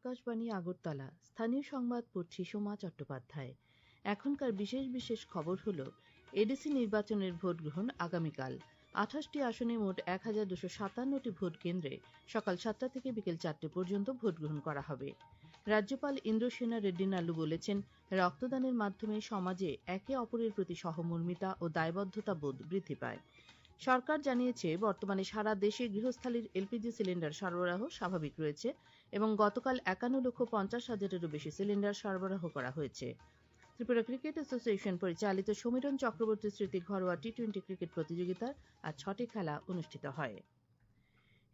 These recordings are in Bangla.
আকাশবাণী আগরতলা। স্থানীয় সংবাদ পড়ছি সোমা চট্টোপাধ্যায়। এখনকার বিশেষ বিশেষ খবর হল এডিসি নির্বাচনের ভোট গ্রহণ আগামীকাল। 28টি আসনে মোট 1257টি ভোট কেন্দ্রে সকাল 7টা থেকে বিকেল 4টে পর্যন্ত ভোট গ্রহণ করা হবে। রাজ্যপাল ইন্দ্রসেনা রেড্ডি নালু বলেছেন, রক্তদানের মাধ্যমে সমাজে একে অপরের প্রতি সহমর্মিতা ও দায়বদ্ধতা বোধ বৃদ্ধি পায়। সরকার জানিয়েছে, বর্তমানে সারা দেশে গৃহস্থালির এলপিজি সিলিন্ডার সরবরাহ স্বাভাবিক রয়েছে এবং গতকাল 51,50,000-এরও বেশি সিলিন্ডার সরবরাহ করা হয়েছে। ত্রিপুরা ক্রিকেট অ্যাসোসিয়েশন পরিচালিত সমীরণ চক্রবর্তী স্মৃতি ঘরোয়া টি-20 ক্রিকেট প্রতিযোগিতার আজ 6টি খেলা অনুষ্ঠিত হয়।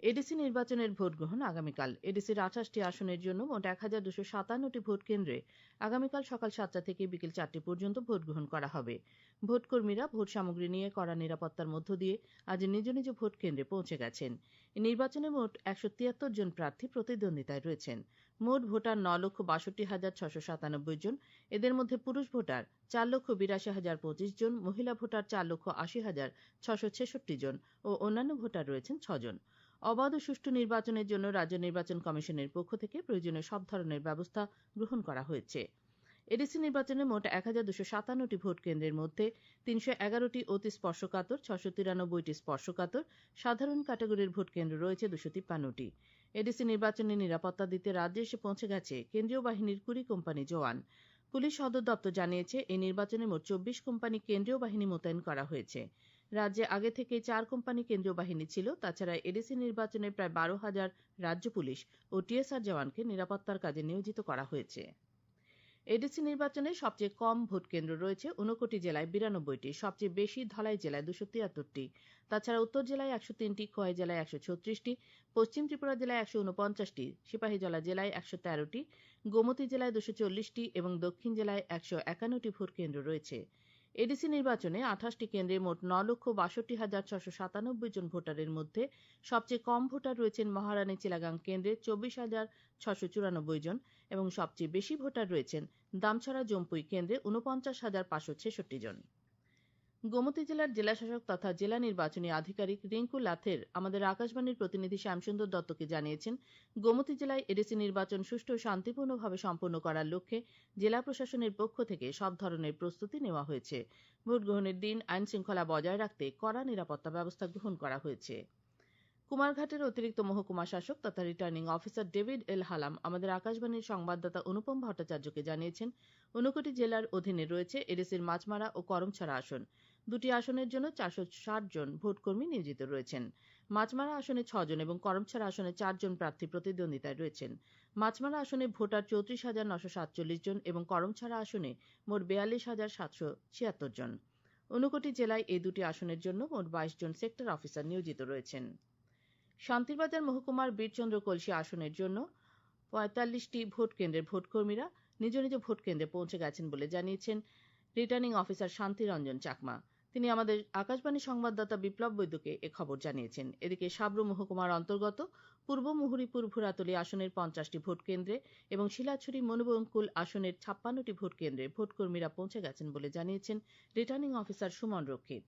এডিসি নির্বাচনের ভোট গ্রহণ আগামীকাল। এডিসির 28টি আসনের জন্য মোট 1257টি ভোট কেন্দ্রে আগামীকাল সকাল 7টা থেকে বিকেল 4টে পর্যন্ত ভোট গ্রহণ করা হবে। ভোটকর্মীরা ভোট সামগ্রী নিয়ে কড়া নিরাপত্তার মধ্য দিয়ে আজ নিজ নিজ ভোট কেন্দ্রে পৌঁছে গেছেন। এই নির্বাচনে মোট 173 জন প্রার্থী প্রতিদ্বন্দ্বিতায় রয়েছেন। মোট ভোটার 9,62,697 জন। এদের মধ্যে পুরুষ ভোটার 4,82,025 জন, মহিলা ভোটার 4,80,666 জন ও অন্যান্য ভোটার রয়েছেন 6 জন। অবাধ ও সুষ্ঠু নির্বাচনের জন্য রাজ্য নির্বাচন কমিশনের পক্ষ থেকে প্রয়োজনীয় সব ধরনের ব্যবস্থা গ্রহণ করা হয়েছে। এডিসি নির্বাচনে মোট 1257টি ভোট কেন্দ্রের মধ্যে 311টি অতি স্পর্শকাতর, 693টি স্পর্শকাতর, সাধারণ ক্যাটাগরির ভোট কেন্দ্র রয়েছে 253টি। এডিসি নির্বাচনে নিরাপত্তা দিতে রাজ্যে এসে পৌঁছে গেছে কেন্দ্রীয় বাহিনীর 20 কোম্পানি জওয়ান। পুলিশ সদর দপ্তর জানিয়েছে, এই নির্বাচনে মোট 24 কোম্পানি কেন্দ্রীয় বাহিনী মোতায়েন করা হয়েছে। রাজ্যে আগে থেকে 4 কোম্পানি কেন্দ্রীয় বাহিনী ছিল। তাছাড়া এডিসি নির্বাচনে প্রায় 12,000 রাজ্য পুলিশ ও টিএসআর জওয়ানকে নিরাপত্তার কাজে নিয়োজিত করা হয়েছে। এডিসি নির্বাচনে সবচেয়ে কম ভোট কেন্দ্র রয়েছে ঊনকোটি জেলায় 92টি, সবচেয়ে বেশি ধলাই জেলায় 273টি। তাছাড়া উত্তর জেলায় 103টি, খোয়াই জেলায় 136টি, পশ্চিম ত্রিপুরা জেলায় 149টি, সিপাহীজলা জেলায় 113টি, গোমতী জেলায় 240টি এবং দক্ষিণ জেলায় 151টি ভোট কেন্দ্র রয়েছে। এডিসি নির্বাচনে 28টি কেন্দ্রে মোট 9,62,697 জন ভোটারের মধ্যে সবচেয়ে কম ভোটার রয়েছেন মহারানী চিলাগাং কেন্দ্রে 24,694 জন এবং সবচেয়ে বেশি ভোটার রয়েছেন দামছড়া জম্পুই কেন্দ্রে 49,566 জন। গোমতী জেলার জেলাশাসক তথা জেলা নির্বাচনী আধিকারিক রিঙ্কু লাথের আমাদের আকাশবাণীর প্রতিনিধি শ্যামসুন্দর দত্তকে জানিয়েছেন, গোমতী জেলায় এডিসি নির্বাচন সুষ্ঠু ও শান্তিপূর্ণভাবে সম্পন্ন করার লক্ষ্যে জেলা প্রশাসনের পক্ষ থেকে সব ধরনের প্রস্তুতি নেওয়া হয়েছে। ভোট গ্রহণের দিন আইন শৃঙ্খলা বজায় রাখতে কড়া নিরাপত্তা ব্যবস্থা গ্রহণ করা হয়েছে। কুমারঘাটের অতিরিক্ত মহকুমা শাসক তথা রিটার্নিং অফিসার ডেভিড এল হালাম আমাদের আকাশবাণীর সংবাদদাতা অনুপম ভট্টাচার্যকে জানিয়েছেন, ঊনকোটি জেলার অধীনে রয়েছে এডিসির মাছমারা ও করমছড়া আসন। দুটি আসনের জন্য 460 জন ভোটকর্মী নিয়োজিত রয়েছেন। মাছমারা আসনে 6 জন এবং করমছড়া আসনে 4 জন প্রার্থী প্রতিদ্বন্দ্বিতায় রয়েছেন। মাছমারা আসনে ভোটার 34,947 জন এবং করমছড়া আসনে মোট 42,776 জন। ঊনকোটি জেলায় এই দুটি আসনের জন্য মোট 22 জন সেক্টর অফিসার নিয়োজিত রয়েছেন। শান্তিরবাজার মহকুমার বীরচন্দ্র কলসি আসনের জন্য 45টি ভোট কেন্দ্রের ভোটকর্মীরা নিজ নিজ ভোট কেন্দ্রে পৌঁছে গেছেন বলে জানিয়েছেন রিটার্নিং অফিসার শান্তিরঞ্জন চাকমা। তিনি আমাদের আকাশবাণী সংবাদদাতা বিপ্লব বৈদ্যকে এ খবর জানিয়েছেন। এদিকে সাবরু মহকুমার অন্তর্গত পূর্ব মুহুরীপুর ভুরাতলী আসনের 50টি ভোট কেন্দ্রে এবং শিলাছড়ি মনুবঙ্কুল আসনের 56টি ভোট কেন্দ্রে ভোটকর্মীরা পৌঁছে গেছেন বলে জানিয়েছেন রিটার্নিং অফিসার সুমন রক্ষিত।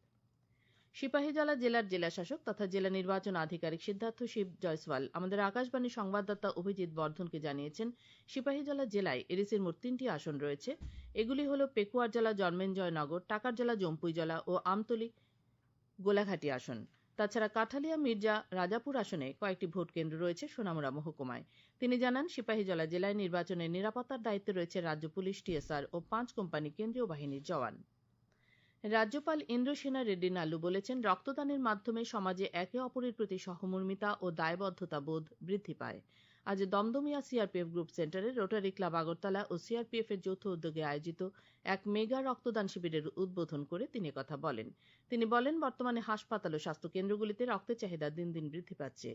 সিপাহীজলা জেলার জেলাশাসক তথা জেলা নির্বাচন আধিকারিক সিদ্ধার্থ শিব জয়সওয়াল আমাদের আকাশবাণী সংবাদদাতা অভিজিৎ বর্ধনকে জানিয়েছেন, সিপাহীজলা জেলায় এডিসির মোট 3টি আসন রয়েছে। এগুলি হল পেকুয়ার জেলা জন্মেঞ্জয় নগর, টাকার জেলা জম্পুইজলা ও আমতলী গোলাঘাটি আসন। তাছাড়া কাঠালিয়া মির্জা রাজাপুর আসনে কয়েকটি ভোট কেন্দ্র রয়েছে সোনামুড়া মহকুমায়। তিনি জানান, সিপাহীজলা জেলায় নির্বাচনের নিরাপত্তার দায়িত্বে রয়েছে রাজ্য পুলিশ, টিএসআর ও 5 কোম্পানি কেন্দ্রীয় বাহিনীর জওয়ান। রাজ্যপাল ইন্দ্রসেনা রেড্ডি নালু বলেছেন, রক্তদানের মাধ্যমে সমাজে একে অপরের প্রতি সহমর্মিতা ও দায়বদ্ধতা বোধ বৃদ্ধি পায়। আজ দমদমিয়া সিআরপিএফ গ্রুপ সেন্টারে রোটারি ক্লাব আগরতলা ও সিআরপিএফ এর যৌথ উদ্যোগে আয়োজিত এক মেগা রক্তদান শিবিরের উদ্বোধন করে তিনি কথা বলেন। তিনি বলেন, বর্তমানে হাসপাতাল ও স্বাস্থ্য কেন্দ্রগুলিতে রক্তের চাহিদা দিন দিন বৃদ্ধি পাচ্ছে।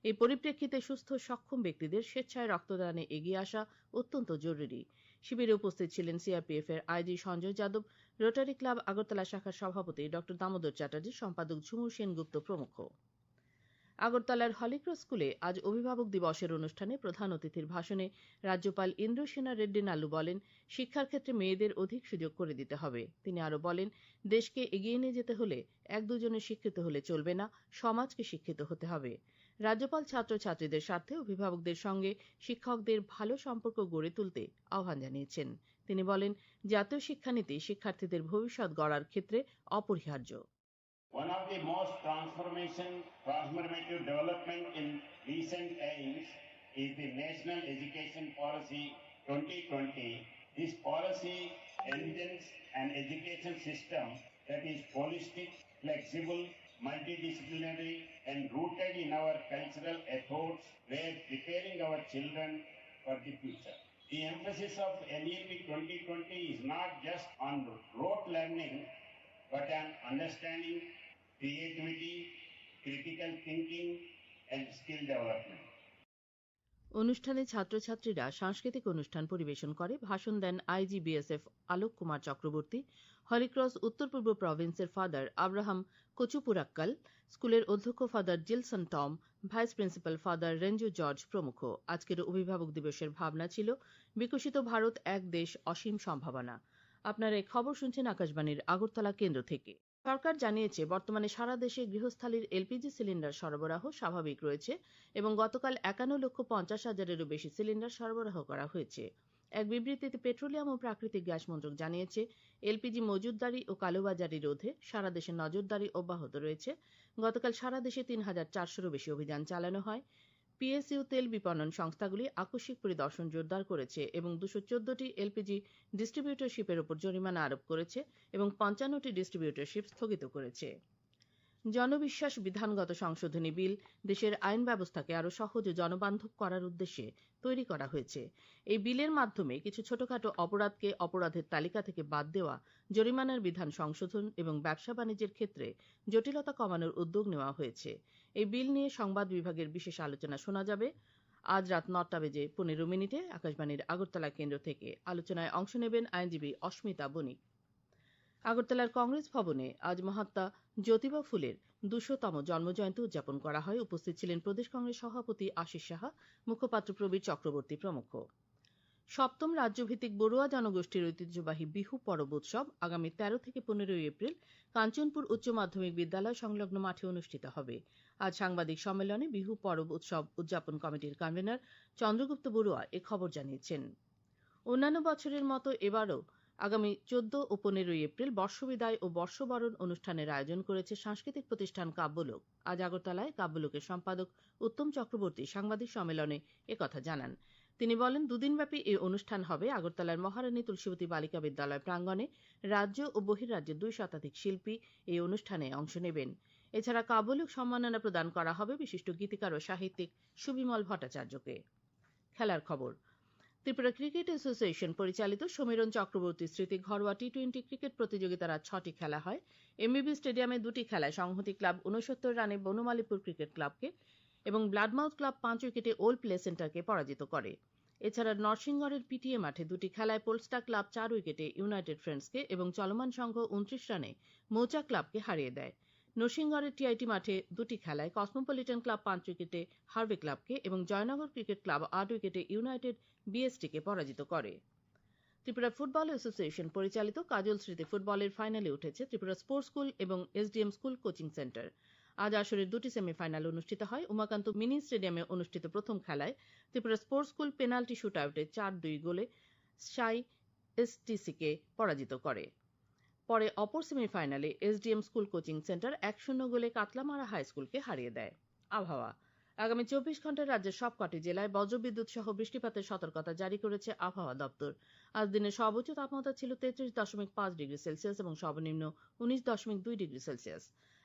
এই পরিপ্রেক্ষিতে সুস্থ সক্ষম ব্যক্তিদের স্বেচ্ছায় রক্তদানে এগিয়ে আসা অত্যন্ত জরুরি। শিবিরে উপস্থিত ছিলেন সিআরপিএফ এর IG Sanjay Yadav, rotary club Agartala শাখার সভাপতি ড দামোদর চ্যাটার্জি, সম্পাদক ঝুমুর সেনগুপ্ত প্রমুখ। আগরতলার হলিক্রস স্কুলে আজ অভিভাবক দিবসের অনুষ্ঠানে প্রধান অতিথির ভাষণে রাজ্যপাল ইন্দ্রসেনা রেড্ডি নালু বলেন, শিক্ষার ক্ষেত্রে মেয়েদের অধিক সুযোগ করে দিতে হবে। তিনি আরো বলেন, দেশকে এগিয়ে নিয়ে যেতে হলে এক দুজনে শিক্ষিত হলে চলবে না, সমাজকে শিক্ষিত হতে হবে। রাজ্যপাল ছাত্রছাত্রীদের স্বার্থে অভিভাবকদের সঙ্গে শিক্ষকদের ভালো সম্পর্ক গড়ে তুলতে আহ্বান জানিয়েছেন। তিনি বলেন, জাতীয় শিক্ষানীতি শিক্ষার্থীদের ভবিষ্যৎ গড়ার ক্ষেত্রে অপরিহার্য। One of the most transformative development in recent times is the National Education Policy 2020. This policy envisions an education system that is holistic, flexible, multidisciplinary, and rooted in our cultural efforts, where preparing our children for the future. The emphasis of NEP 2020 is not just on rote learning, but on understanding, creativity, critical thinking, and skill development. অনুষ্ঠানে ছাত্রছাত্রীরা সাংস্কৃতিক অনুষ্ঠান পরিবেশন করে। ভাষণ দেন IGBSF আলোক কুমার চক্রবর্তী, হলিক্রস উত্তর পূর্ব প্রভিন্সের ফাদার আব্রাহাম কচুপুরাক্কাল, স্কুলের অধ্যক্ষ father Jilson Tom, vice principal father Renju George প্রমুখ। আজকের অভিভাবক দিবসের ভাবনা ছিল বিকশিত ভারত, এক দেশ, অসীম সম্ভাবনা। আপনারা এই খবর শুনছেন আকাশবাণীর আগরতলা কেন্দ্র থেকে। সরকার জানিয়েছে, বর্তমানে সারা দেশে গৃহস্থালির LPG সিলিন্ডার সরবরাহ স্বাভাবিক রয়েছে এবং গতকাল 51,50,000-এরও বেশি সিলিন্ডার সরবরাহ করা হয়েছে। এক বিবৃতিতে পেট্রোলিয়াম ও প্রাকৃতিক গ্যাস মন্ত্রক জানিয়েছে, LPG মজুতদারি ও কালোবাজারি রোধে সারা দেশে নজরদারি অব্যাহত রয়েছে। গতকাল সারা দেশে 3,400-রও বেশি অভিযান চালানো হয়। PSU তেল বিপণন সংস্থাগুলি আকস্মিক পরিদর্শন জোরদার করেছে এবং 214টি LPG ডিস্ট্রিবিউটরশিপের উপর জরিমানা আরোপ করেছে এবং 55টি ডিস্ট্রিবিউটরশিপ স্থগিত করেছে। জনবিশ্বাস বিধানগত সংশোধনী বিল দেশের আইন ব্যবস্থাকে আরও সহজ ও জনবান্ধব করার উদ্দেশ্যে তৈরি করা হয়েছে। এই বিলের মাধ্যমে কিছু ছোটখাটো অপরাধকে অপরাধের তালিকা থেকে বাদ দেওয়া, জরিমানার বিধান সংশোধন এবং ব্যবসা বাণিজ্যের ক্ষেত্রে জটিলতা কমানোর উদ্যোগ নেওয়া হয়েছে। এই বিল নিয়ে সংবাদ বিভাগের বিশেষ আলোচনা শোনা যাবে আজ রাত 9:15 আকাশবাণীর আগরতলা কেন্দ্র থেকে। আলোচনায় অংশ নেবেন আইনজীবী অস্মিতা বণিক। আগরতলার কংগ্রেস ভবনে আজ মহাত্মা জ্যোতিবা ফুলের 200তম জন্মজয়ন্তী উদযাপন করা হয়। উপস্থিত ছিলেন প্রদেশ কংগ্রেস সভাপতি আশিস সাহা, মুখপাত্র প্রবীর চক্রবর্তী প্রমুখ। সপ্তম রাজ্যভিত্তিক বড়ুয়া জনগোষ্ঠীর ঐতিহ্যবাহী বিহু পরব উৎসব আগামী 13 থেকে 15 এপ্রিল কাঞ্চনপুর উচ্চ মাধ্যমিক বিদ্যালয় সংলগ্ন মাঠে অনুষ্ঠিত হবে। আজ সাংবাদিক সম্মেলনে বিহু পরব উৎসব উদযাপন কমিটির কনভেনর চন্দ্রগুপ্ত বড়ুয়া এ খবর জানিয়েছেন। অন্যান্য বছরের মতো এবারও আগামী 14 ও 15 এপ্রিল বর্ষবিদায় ও বর্ষবরণ অনুষ্ঠানের আয়োজন করেছে সাংস্কৃতিক প্রতিষ্ঠান কাব্যলোক। আজ আগরতলায় কাব্যলোকের সম্পাদক উত্তম চক্রবর্তী সাংবাদিক সম্মেলনে একথা জানান। তিনি বলেন, দুদিনব্যাপী এই অনুষ্ঠান হবে। আগরতলার মহারানী তুলসীবতী বালিকা বিদ্যালয় প্রাঙ্গণে রাজ্য ও বহির্রাজ্যের 2 শতাধিক শিল্পী এই অনুষ্ঠানে অংশ নেবেন। এছাড়া কাব্যলোক সম্মাননা প্রদান করা হবে বিশিষ্ট গীতিকার ও সাহিত্যিক সুবিমল ভট্টাচার্যকে। খেলার খবর। ত্রিপুরা ক্রিকেট অ্যাসোসিয়েশন পরিচালিত সমীরণ চক্রবর্তী স্মৃতি ঘরোয়া টি20 ক্রিকেট প্রতিযোগিতার আজ 6টি খেলা হয়। এমবিবি স্টেডিয়ামে 2টি খেলায় সংহতি ক্লাব 69 রানে বনমালীপুর ক্রিকেট ক্লাবকে এবং ব্লাডমাউথ ক্লাব 5 উইকেটে ওল্ড প্লে সেন্টারকে পরাজিত করে। এছাড়া নরসিংগড়ের পিটিএ মাঠে 2টি খেলায় পোলস্টার ক্লাব 4 উইকেটে ইউনাইটেড ফ্রেন্ডসকে এবং চলমান সংঘ 29 রানে মৌচা ক্লাবকে হারিয়ে দেয়। নরসিংগড়ের টিআইটি মাঠে 2টি খেলায় কসমোপলিটন ক্লাব 5 উইকেটে হার্ভে ক্লাবকে এবং জয়নগর ক্রিকেট ক্লাব 8 উইকেটে ইউনাইটেড বিএসটিকে পরাজিত করে। ত্রিপুরা ফুটবল অ্যাসোসিয়েশন পরিচালিত কাজল স্মৃতি ফুটবলের ফাইনালে উঠেছে ত্রিপুরা স্পোর্টস স্কুল এবং SDM স্কুল কোচিং সেন্টার। আজ আসরের 2টি সেমিফাইনাল অনুষ্ঠিত হয়। উমাকান্ত মিনি স্টেডিয়ামে অনুষ্ঠিত প্রথম খেলায় ত্রিপুরা স্পোর্টস স্কুল পেনাল্টি শুটআউটে 4-2 গোলে সাই STCকে পরাজিত করে। পরে অপর সেমিফাইনালে SDM স্কুল কোচিং সেন্টার 1-0 গোলে কাতলামারা হাই স্কুলকে হারিয়ে দেয়। আবহাওয়া। আগামী 24 ঘন্টায় রাজ্যের সবকটি জেলায় বজ্রবিদ্যুৎ সহ বৃষ্টিপাতের সতর্কতা জারি করেছে আবহাওয়া দপ্তর। আজ দিনের সর্বোচ্চ তাপমাত্রা ছিল 33.5 ডিগ্রি সেলসিয়াস এবং সর্বনিম্ন 19.2 ডিগ্রি সেলসিয়াস।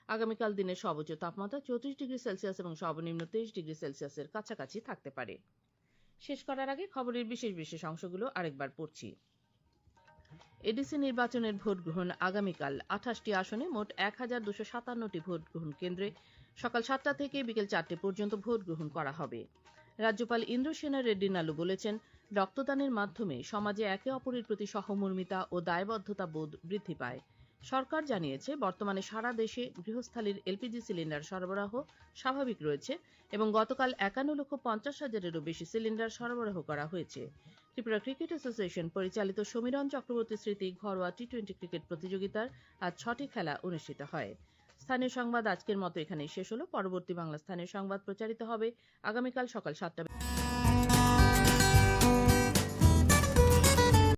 আগামীকাল দিনের সর্বোচ্চ তাপমাত্রা 34 ডিগ্রি সেলসিয়াস এবং সর্বনিম্ন 23 ডিগ্রি সেলসিয়াসের কাছাকাছি থাকতে পারে। শেষ করার আগে খবরের বিশেষ অংশগুলো আরেকবার পড়ছি। এডিসি নির্বাচনের ভোট গ্রহণ আগামীকাল। 28টি আসনে মোট 1257টি ভোট গ্রহণ কেন্দ্রে সকাল 7টা থেকে বিকেল 4টে পর্যন্ত ভোট গ্রহণ করা হবে। রাজ্যপাল ইন্দ্রসেনা রেড্ডি নালু বলেছেন, রক্তদানের মাধ্যমে সমাজে একে অপরের প্রতি সহমর্মিতা ও দায়বদ্ধতা বোধ বৃদ্ধি পায়। সরকার জানিয়েছে, বর্তমানে সারা দেশে গৃহস্থালির LPG সিলিন্ডার সরবরাহ স্বাভাবিক রয়েছে এবং গতকাল 51,50,000-এরও বেশি সিলিন্ডার সরবরাহ করা হয়েছে। ত্রিপুরা ক্রিকেট অ্যাসোসিয়েশন পরিচালিত সমীরণ চক্রবর্তী স্মৃতি ঘরোয়া টি20 ক্রিকেট প্রতিযোগিতার আজ 6টি খেলা অনুষ্ঠিত হয়। স্থানীয় সংবাদ আজকের মতো এখানেই শেষ হলো। পরবর্তী বাংলা স্থানীয় সংবাদ প্রচারিত হবে আগামীকাল সকাল 7টা।